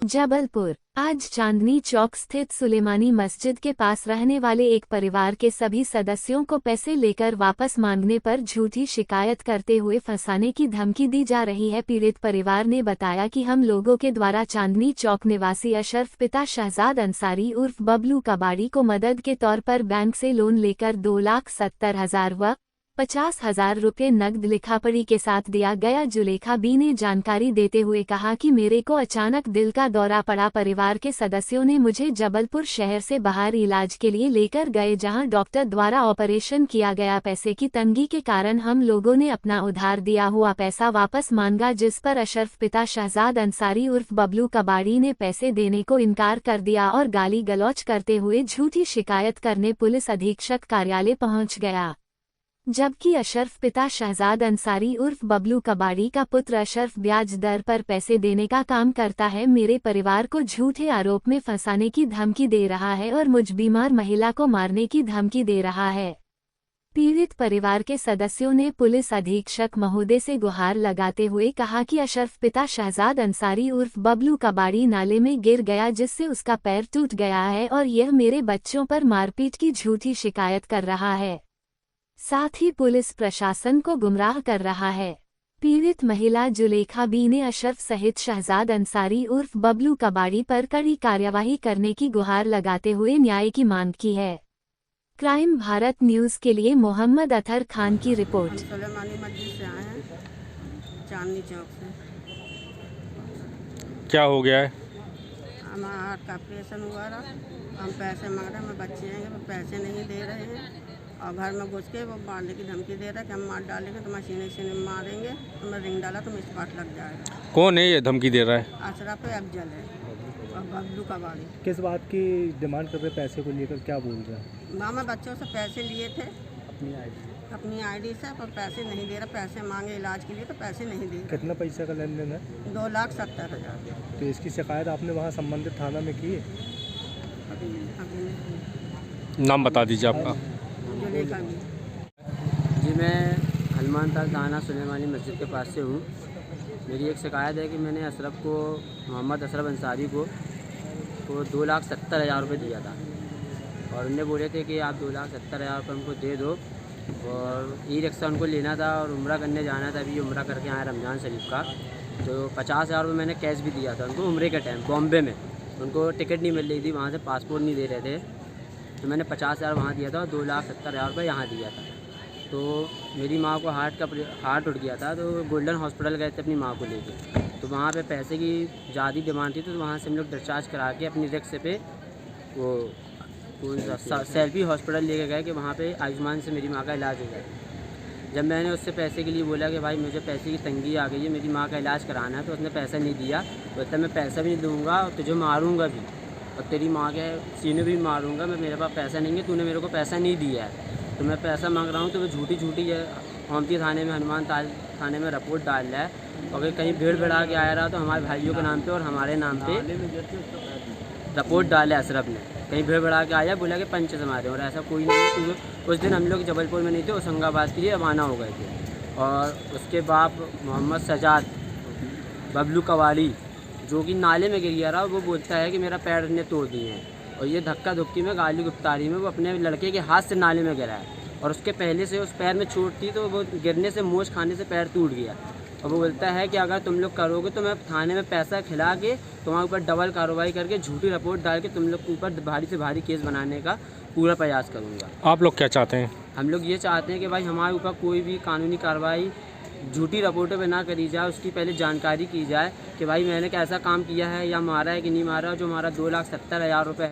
जबलपुर। आज चांदनी चौक स्थित सुलेमानी मस्जिद के पास रहने वाले एक परिवार के सभी सदस्यों को पैसे लेकर वापस मांगने पर झूठी शिकायत करते हुए फंसाने की धमकी दी जा रही है। पीड़ित परिवार ने बताया कि हम लोगों के द्वारा चांदनी चौक निवासी अशरफ पिता शहजाद अंसारी उर्फ बबलू कबाड़ी को मदद के तौर पर बैंक से लोन लेकर 2,70,000 व 50,000 रुपये नकद लिखापड़ी के साथ दिया गया। जुलेखा बी ने जानकारी देते हुए कहा कि मेरे को अचानक दिल का दौरा पड़ा। परिवार के सदस्यों ने मुझे जबलपुर शहर से बाहर इलाज के लिए लेकर गए, जहां डॉक्टर द्वारा ऑपरेशन किया गया। पैसे की तंगी के कारण हम लोगों ने अपना उधार दिया हुआ पैसा वापस मांगा, जिस पर अशरफ पिता शहजाद अंसारी उर्फ बबलू कबाड़ी ने पैसे देने को इनकार कर दिया और गाली गलौज करते हुए झूठी शिकायत करने पुलिस अधीक्षक कार्यालय पहुंच गया। जबकि अशरफ पिता शहजाद अंसारी उर्फ बबलू कबाड़ी का पुत्र अशरफ ब्याज दर पर पैसे देने का काम करता है। मेरे परिवार को झूठे आरोप में फंसाने की धमकी दे रहा है और मुझ बीमार महिला को मारने की धमकी दे रहा है। पीड़ित परिवार के सदस्यों ने पुलिस अधीक्षक महोदय से गुहार लगाते हुए कहा कि अशरफ पिता शहजाद अंसारी उर्फ बबलू कबाड़ी नाले में गिर गया, जिससे उसका पैर टूट गया है और यह मेरे बच्चों पर मारपीट की झूठी शिकायत कर रहा है। साथ ही पुलिस प्रशासन को गुमराह कर रहा है। पीड़ित महिला जुलेखा बी ने अशरफ सहित शहजाद अंसारी उर्फ बबलू कबाड़ी पर कड़ी कार्यवाही करने की गुहार लगाते हुए न्याय की मांग की है। क्राइम भारत न्यूज के लिए मोहम्मद अतहर खान की रिपोर्ट। सुलेमानी मस्जिद से आए हैं, चांदनी चौक से। क्या हो गया है? हमारा हार्ट का ऑपरेशन हुआ रहा, हम पैसे मांग रहे हैं, हमें बच्चे हैं, वो पैसे नहीं दे रहे हैं और घर में घुस के वो मारने की धमकी दे रहा है कि हम मार डालेंगे, तुम्हें सीने मारेंगे, तुम्हें रिंग डाला तुम स्पॉट लग जाएगा। कौन है ये धमकी दे रहा है? अशरफ अफजल है और बबलू कबाड़ी। किस बात की डिमांड कर रहे पैसे को लेकर, क्या बोल रहे हैं? मामा बच्चों से पैसे लिए थे अपनी आईडी से, पर पैसे नहीं दे रहा। पैसे मांगे इलाज के लिए तो पैसे नहीं दे रहा। कितना पैसा का लेन देन है? 2,70,000। तो इसकी शिकायत आपने वहाँ संबंधित थाना में की है? नाम बता दीजिए आपका। जुलेखा बी। जी, मैं हनुमान ताल थाना सुलेमानी मस्जिद के पास से हूँ। मेरी एक शिकायत है कि मैंने अशरफ को, मोहम्मद अशरफ अंसारी को 2,70,000 रुपये दिया था और उन्हें बोले थे कि आप 2,70,000 रुपये हमको दे दो, और ई रिक्शा उनको लेना था और उम्रा करने जाना था। अभी उम्रा करके आए रमज़ान शरीफ का, तो 50,000 रुपये मैंने कैश भी दिया था उनको उम्रे के टाइम बॉम्बे में। उनको टिकट नहीं मिल रही थी, वहाँ से पासपोर्ट नहीं दे रहे थे, तो मैंने 50,000 वहाँ दिया था और 2,70,000 रुपये यहाँ दिया था। तो मेरी माँ को हार्ट उठ गया था, तो गोल्डन हॉस्पिटल गए थे अपनी माँ को लेके, तो वहाँ पे पैसे की ज़्यादा डिमांड थी, तो वहाँ से हम लोग डिस्चार्ज करा के अपनी रिक्शे पे वो सेल्फी हॉस्पिटल लेके गए कि वहाँ पे आयुष्मान से मेरी माँ का इलाज हो जाए। जब मैंने उससे पैसे के लिए बोला कि भाई मुझे पैसे की तंगी आ गई है, मेरी माँ का इलाज कराना है, तो उसने पैसा नहीं दिया। बोलता मैं पैसा भी नहीं दूँगा और तुझे मारूँगा भी, और तेरी माँ के सीने भी मारूंगा मैं, मेरे पास पैसा नहीं है, तूने मेरे को पैसा नहीं दिया है, तो मैं पैसा मांग रहा हूँ। तो वो झूठी होमती थाने में, हनुमान ताल थाने में रिपोर्ट डाल रहा है। और अगर कहीं भीड़ बढ़ा के आया रहा तो हमारे भाइयों के नाम पे और हमारे नाम पे रिपोर्ट डाला है अशरफ ने। कहीं भीड़ बढ़ा के आया, बोला कि पंच से मारे, और ऐसा कोई नहीं है। क्योंकि उस दिन हम लोग जबलपुर में नहीं थे, होशंगाबाद के लिए रवाना हो गए थे। और उसके बाप मोहम्मद शहजाद बबलू कबाड़ी, जो कि नाले में गिर गया रहा, वो बोलता है कि मेरा पैर ने तोड़ दिए हैं, और ये धक्का धुक्की में गाली गुप्तारी में वो अपने लड़के के हाथ से नाले में गिरा है, और उसके पहले से उस पैर में चोट थी, तो वो गिरने से मोच खाने से पैर टूट गया। और वो बोलता है कि अगर तुम लोग करोगे तो मैं थाने में पैसा खिला के तुम्हारे ऊपर डबल कार्रवाई करके झूठी रिपोर्ट डाल के तुम लोग के ऊपर भारी से भारी केस बनाने का पूरा प्रयास करूँगा। आप लोग क्या चाहते हैं? हम लोग ये चाहते हैं कि भाई हमारे ऊपर कोई भी कानूनी कार्रवाई झूठी रिपोर्टों पे ना करी जाए, उसकी पहले जानकारी की जाए कि भाई मैंने कैसा काम किया है या मारा है कि नहीं मारा। जो हमारा 2,70,000 रुपये